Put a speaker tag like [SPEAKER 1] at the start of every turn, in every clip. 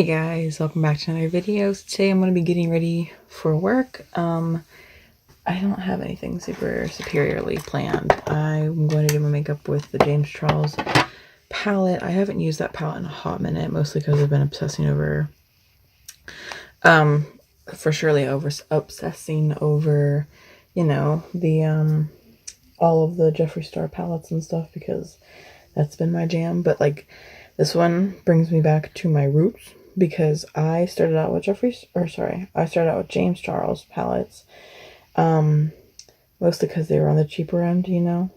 [SPEAKER 1] Hey guys, welcome back to another video. So today I'm going to be getting ready for work. I don't have anything super superiorly planned. I'm going to do my makeup with the James Charles palette. I haven't used that palette in a hot minute, mostly because I've been obsessing over, obsessing over, the, all of the Jeffree Star palettes and stuff, because that's been my jam. But like, this one brings me back to my roots, because I started out with I started out with James Charles palettes, mostly because they were on the cheaper end,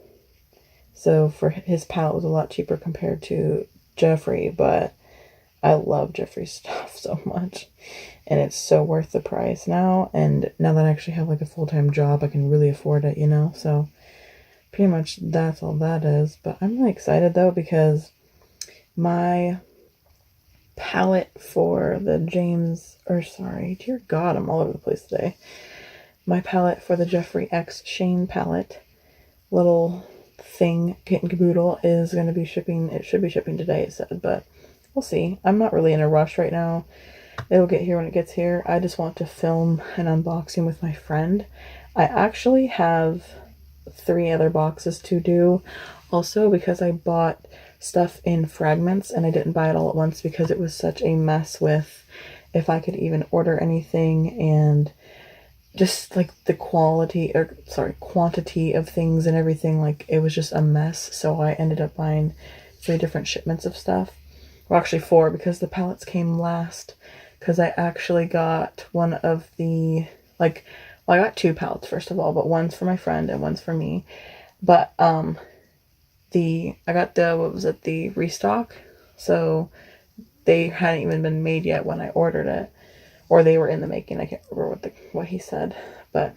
[SPEAKER 1] so for his palette was a lot cheaper compared to Jeffree, but I love Jeffree's stuff so much, and it's so worth the price now. And now that I actually have like a full-time job, I can really afford it, so pretty much that's all that is. But I'm really excited though, because my palette for the dear God, I'm all over the place today. My palette for the Jeffree X Shane palette, little thing, kit and caboodle, is going to be shipping. It should be shipping today, it said, but we'll see. I'm not really in a rush right now. It'll get here when it gets here. I just want to film an unboxing with my friend. I actually have 3 other boxes to do also, because I bought stuff in fragments and I didn't buy it all at once because it was such a mess with if I could even order anything, and just like the quantity of things and everything. Like, it was just a mess. So I ended up buying 3 different shipments of stuff. Well, actually 4, because the palettes came last, because I actually got one of the, I got 2 palettes first of all, but one's for my friend and one's for me. But I got the restock, so they hadn't even been made yet when I ordered it, or they were in the making. I can't remember what he said, but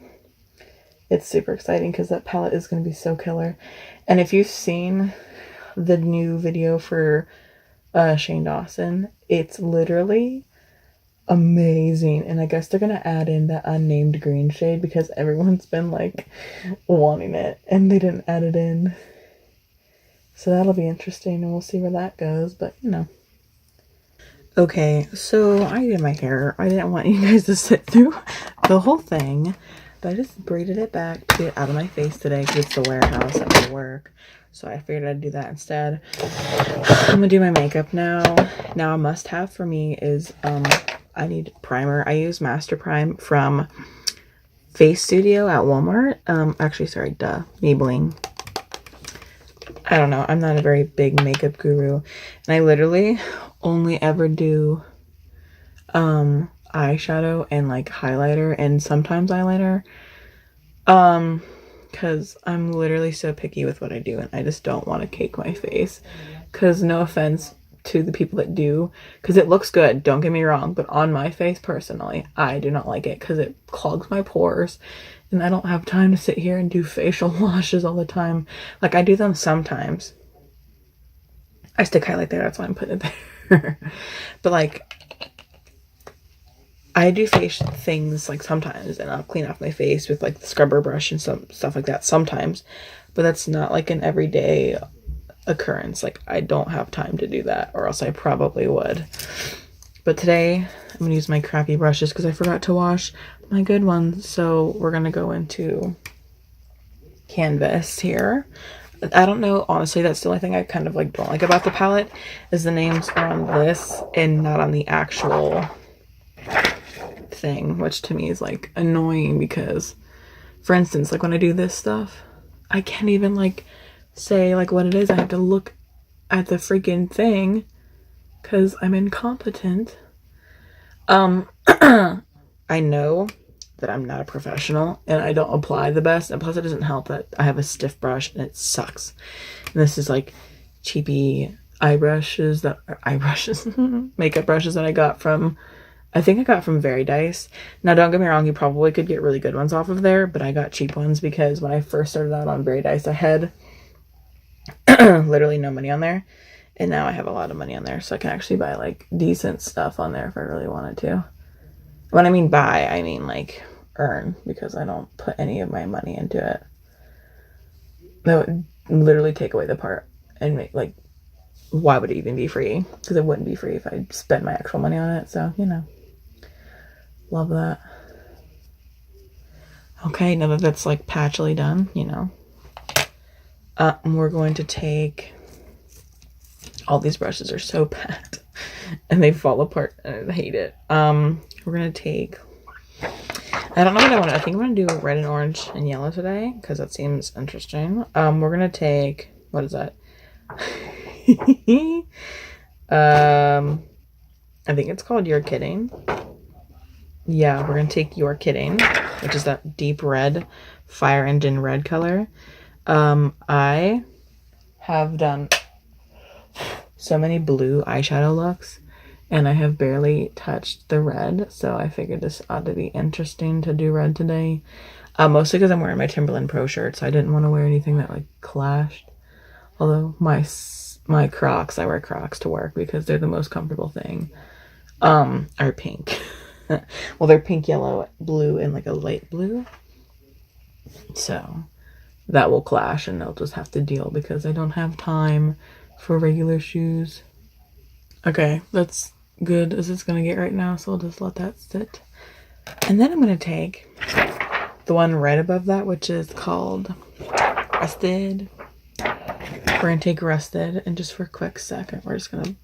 [SPEAKER 1] it's super exciting because that palette is going to be so killer. And if you've seen the new video for Shane Dawson, it's literally amazing. And I guess they're gonna add in that unnamed green shade because everyone's been like wanting it and they didn't add it in, so that'll be interesting, and we'll see where that goes. But okay, so I did my hair. I didn't want you guys to sit through the whole thing, but I just braided it back to get out of my face today because it's the warehouse at my work. So I figured I'd do that instead. I'm gonna do my makeup now. Now, a must-have for me is I need primer. I use Master Prime from Face Studio at Walmart. Maybelline. I don't know. I'm not a very big makeup guru, and I literally only ever do eyeshadow and like highlighter and sometimes eyeliner, because I'm literally so picky with what I do, and I just don't want to cake my face. Because no offense to the people that do, because it looks good, don't get me wrong, but on my face personally, I do not like it because it clogs my pores, and I don't have time to sit here and do facial washes all the time. Like, I do them sometimes. I stick highlight there, that's why I'm putting it there. But like, I do face things like sometimes, and I'll clean off my face with like the scrubber brush and some stuff like that sometimes, but that's not like an everyday occurrence. Like, I don't have time to do that, or else I probably would. But today I'm gonna use my crappy brushes because I forgot to wash my good ones. So we're gonna go into Canvas here. I don't know, honestly, that's the only thing I kind of like don't like about the palette, is the names are on this and not on the actual thing, which to me is like annoying, because for instance, like when I do this stuff, I can't even like say like what it is. I have to look at the freaking thing because I'm incompetent. I know that I'm not a professional and I don't apply the best, and plus it doesn't help that I have a stiff brush and it sucks. And this is like cheapy makeup brushes that I got from Very Dice. Now, don't get me wrong, you probably could get really good ones off of there, but I got cheap ones because when I first started out on Very Dice, I had literally no money on there, and now I have a lot of money on there, so I can actually buy like decent stuff on there if I really wanted to. When I mean buy, I mean like earn, because I don't put any of my money into it. That would literally take away the part and make like why would it even be free? Because it wouldn't be free if I spent my actual money on it. So, you know, love that. Okay, now that that's like patchily done, you know, we're going to take, all these brushes are so bad and they fall apart and I hate it. We're going to take, I don't know what I want. I think I'm going to do red and orange and yellow today because that seems interesting. We're going to take, what is that? I think it's called You're Kidding. Yeah, we're going to take You're Kidding, which is that deep red, fire engine red color. I have done so many blue eyeshadow looks and I have barely touched the red, so I figured this ought to be interesting to do red today. Mostly because I'm wearing my Timberland Pro shirt, so I didn't want to wear anything that like clashed. Although my Crocs, I wear Crocs to work because they're the most comfortable thing. Are pink. Well, they're pink, yellow, blue, and like a light blue. So that will clash and they'll just have to deal because I don't have time for regular shoes. Okay, that's good as it's gonna get right now, so I'll just let that sit. And then I'm gonna take the one right above that, which is called Rusted. We're gonna take Rusted, and just for a quick second, we're just gonna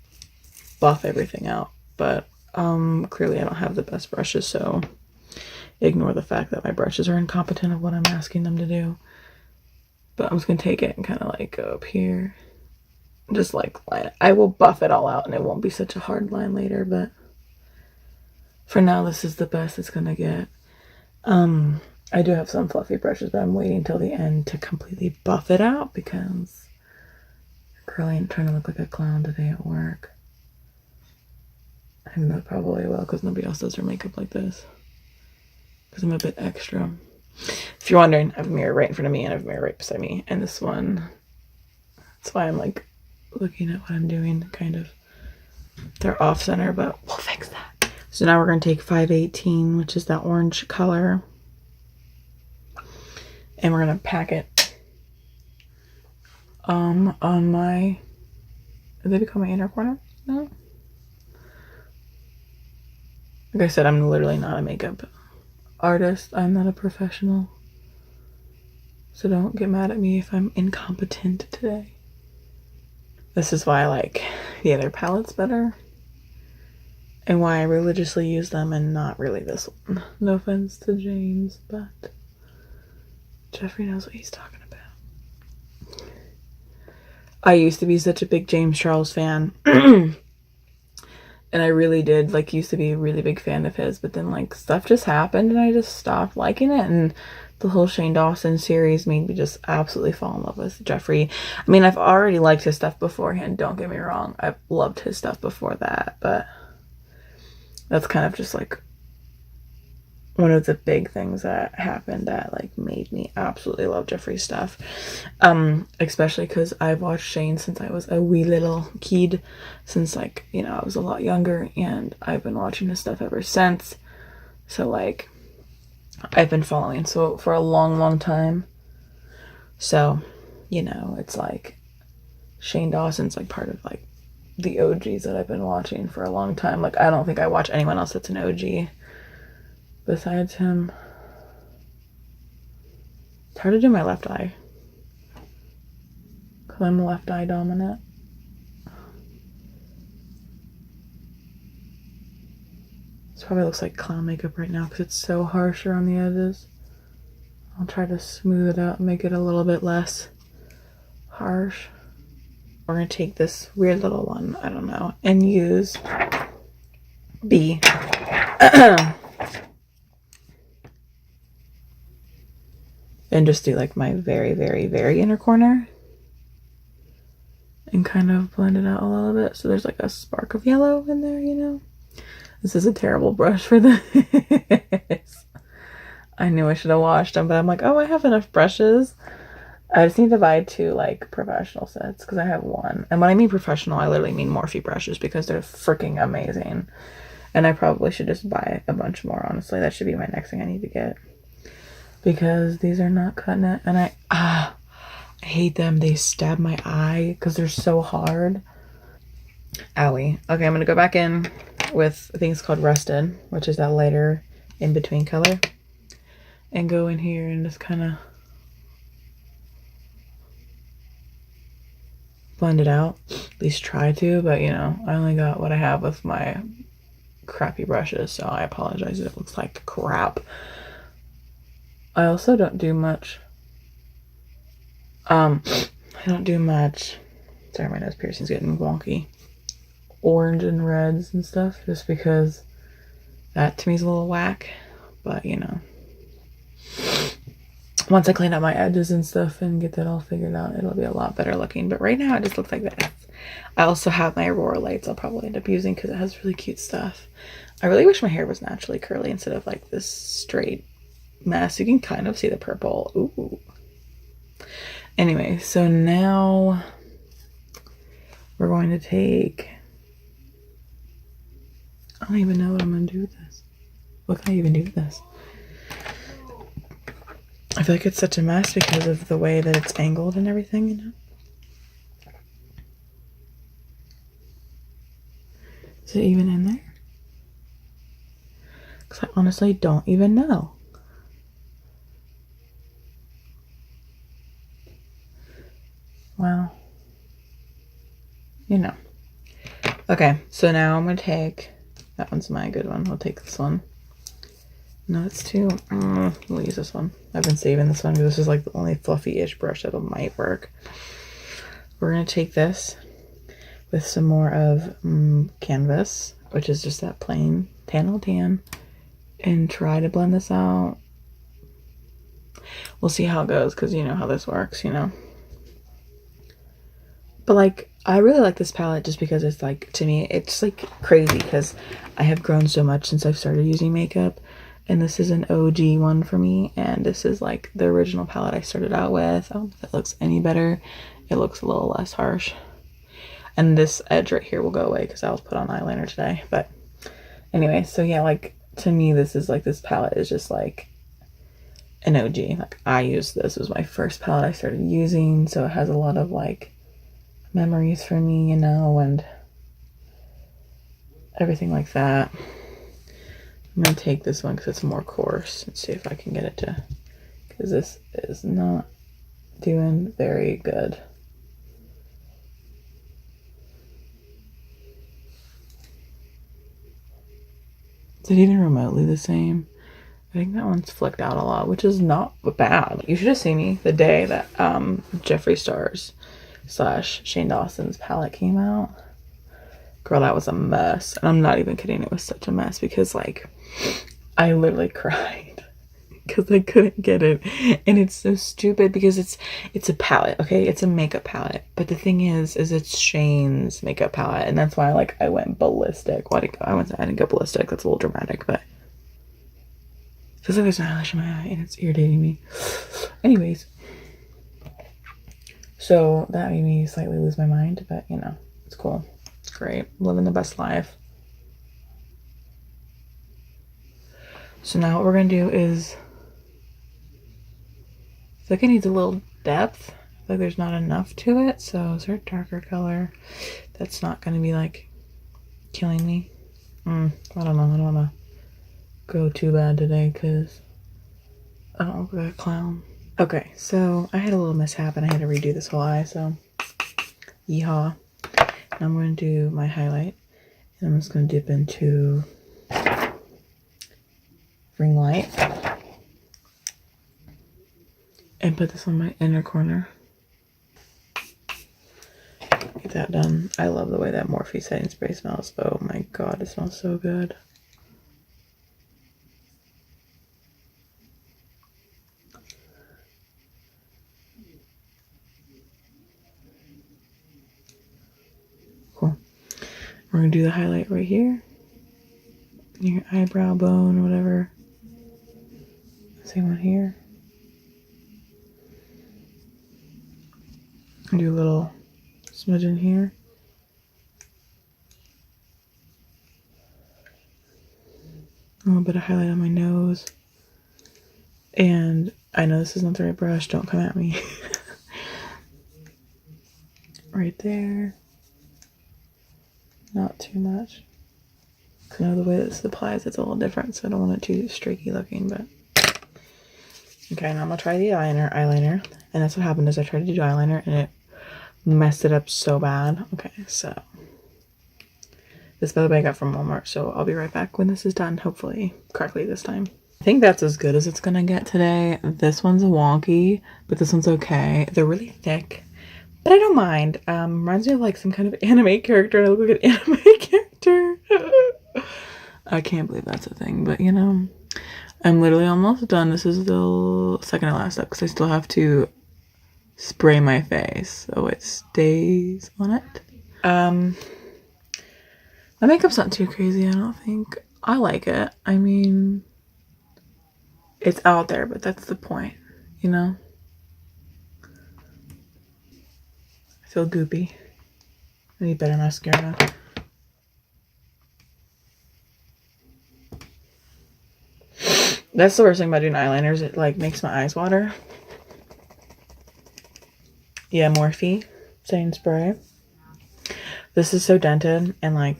[SPEAKER 1] buff everything out. But clearly I don't have the best brushes, so ignore the fact that my brushes are incompetent of what I'm asking them to do. But I'm just gonna take it and kind of like go up here. Just like line it. I will buff it all out and it won't be such a hard line later, but for now this is the best it's gonna get. I do have some fluffy brushes, but I'm waiting till the end to completely buff it out because girl ain't trying to look like a clown today at work. I know probably will because nobody else does their makeup like this. Because I'm a bit extra. If you're wondering, I have a mirror right in front of me and I have a mirror right beside me. And this one, that's why I'm like looking at what I'm doing, kind of. They're off center, but we'll fix that. So now we're going to take 518, which is that orange color. And we're going to pack it on my, did they become my inner corner? No. Like I said, I'm literally not a makeup artist. I'm not a professional. So don't get mad at me if I'm incompetent today. This is why I like the other palettes better. And why I religiously use them and not really this one. No offense to James, but Jeffrey knows what he's talking about. I used to be such a big James Charles fan. And I really did, like, used to be a really big fan of his, but then, like, stuff just happened and I just stopped liking it, and the whole Shane Dawson series made me just absolutely fall in love with Jeffrey. I mean, I've already liked his stuff beforehand, don't get me wrong. I've loved his stuff before that, but that's kind of just, like, one of the big things that happened that, like, made me absolutely love Jeffrey's stuff. Especially because I've watched Shane since I was a wee little kid, since, like, you know, I was a lot younger, and I've been watching his stuff ever since. So, like, I've been following so for a long, long time. So, you know, it's like Shane Dawson's, like, part of, like, the OGs that I've been watching for a long time. Like, I don't think I watch anyone else that's an OG besides him. It's hard to do my left eye because I'm left eye dominant. This probably looks like clown makeup right now because it's so harsh around the edges. I'll try to smooth it out and make it a little bit less harsh. We're going to take this weird little one, I don't know, and use B. And just do like my very, very, very inner corner and kind of blend it out a little bit so there's like a spark of yellow in there, you know. This is a terrible brush for this. I knew I should have washed them, but I'm like, oh, I have enough brushes. I just need to buy 2 like professional sets because I have 1. And when I mean professional, I literally mean Morphe brushes because they're freaking amazing. And I probably should just buy a bunch more, honestly. That should be my next thing I need to get. Because these are not cutting it. And I hate them. They stab my eye because they're so hard. Owie. Okay, I'm gonna go back in with things called Rusted, which is that lighter in between color, and go in here and just kind of blend it out. At least try to, but you know, I only got what I have with my crappy brushes, so I apologize if it looks like crap. I also don't do much. I don't do much. Sorry, my nose piercing's getting wonky. Orange and reds and stuff, just because that to me is a little whack. But you know, once I clean up my edges and stuff and get that all figured out, it'll be a lot better looking. But right now it just looks like this. I also have my Aurora lights I'll probably end up using because it has really cute stuff. I really wish my hair was naturally curly instead of like this straight mess. You can kind of see the purple. Ooh. Anyway, so now we're going to take, I don't even know what I'm going to do with this. What can I even do with this? I feel like it's such a mess because of the way that it's angled and everything, you know? Is it even in there? Because I honestly don't even know. Well, you know. Okay, so now I'm going to take, that one's my good one. I'll take this one. No, it's too, we'll use this one. I've been saving this one because this is like the only fluffy-ish brush that might work. We're going to take this with some more of Canvas, which is just that plain tan, and try to blend this out. We'll see how it goes because you know how this works, you know. But like, I really like this palette just because it's like, to me, it's like crazy because I have grown so much since I've started using makeup. And this is an OG one for me. And this is like the original palette I started out with. I don't know if it looks any better. It looks a little less harsh. And this edge right here will go away because I was put on eyeliner today. But anyway, so yeah, like to me, this is like, this palette is just like an OG. Like I used this, it was my first palette I started using. So it has a lot of like memories for me, you know, and everything like that. I'm going to take this one because it's more coarse and see if I can get it to, because this is not doing very good. Is it even remotely the same? I think that one's flicked out a lot, which is not bad. You should have seen me the day that Jeffree Star's / Shane Dawson's palette came out. Girl, that was a mess. And I'm not even kidding. It was such a mess because like I literally cried because I couldn't get it. And it's so stupid because it's a palette, okay? It's a makeup palette. But the thing is it's Shane's makeup palette. And that's why like I went ballistic. I didn't go ballistic. That's a little dramatic, but it feels like there's an eyelash in my eye and it's irritating me. Anyways. So that made me slightly lose my mind, but you know, it's cool. It's great. Living the best life. So now what we're going to do is, I feel like it needs a little depth. I feel like there's not enough to it. So is there a darker color that's not going to be like killing me? I don't know. I don't want to go too bad today because I don't look like a clown. Okay, so I had a little mishap and I had to redo this whole eye, so yeehaw. Now I'm going to do my highlight and I'm just going to dip into Ring Light and put this on my inner corner. Get that done. I love the way that Morphe setting spray smells. Oh my god, it smells so good. Cool. We're going to do the highlight right here. Your eyebrow bone or whatever. Same one here. Do a little smudge in here. A little bit of highlight on my nose. And I know this is not the right brush. Don't come at me. Right there. not too much. I know the way this applies, it's a little different, so I don't want it too streaky looking, but. Okay, now I'm gonna try the eyeliner. And that's what happened is I tried to do eyeliner and it messed it up so bad. Okay, so. This, by the way, I got from Walmart, so I'll be right back when this is done, hopefully correctly this time. I think that's as good as it's gonna get today. This one's wonky, but this one's okay. They're really thick, but I don't mind. Reminds me of like some kind of anime character, and I look like an anime character. I can't believe that's a thing, but you know, I'm literally almost done. This is the second to last step because I still have to spray my face so it stays on it. My makeup's not too crazy, I don't think. I like it. I mean, it's out there, but that's the point, you know? I feel goopy. I need better mascara. That's the worst thing about doing eyeliners. It like makes my eyes water. Yeah, Morphe setting spray. This is so dented and like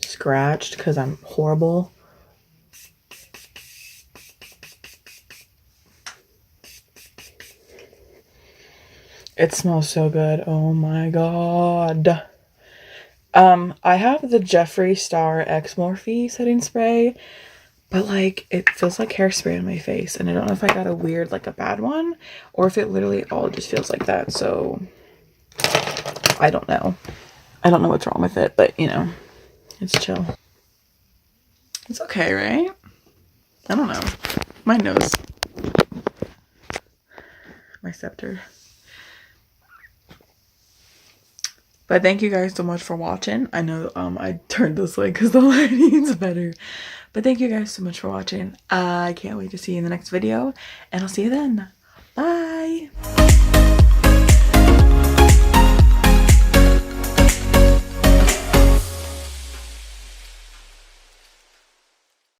[SPEAKER 1] scratched because I'm horrible. It smells so good. Oh my god. I have the Jeffree Star X Morphe setting spray, but like it feels like hairspray on my face, and I don't know if I got a weird, like a bad one, or if it literally all just feels like that. So I don't know. I don't know what's wrong with it, but you know, it's chill. It's okay, right? I don't know. My nose. My scepter. But thank you guys so much for watching. I know I turned this way because the lighting's better. But thank you guys so much for watching. I can't wait to see you in the next video. And I'll see you then. Bye!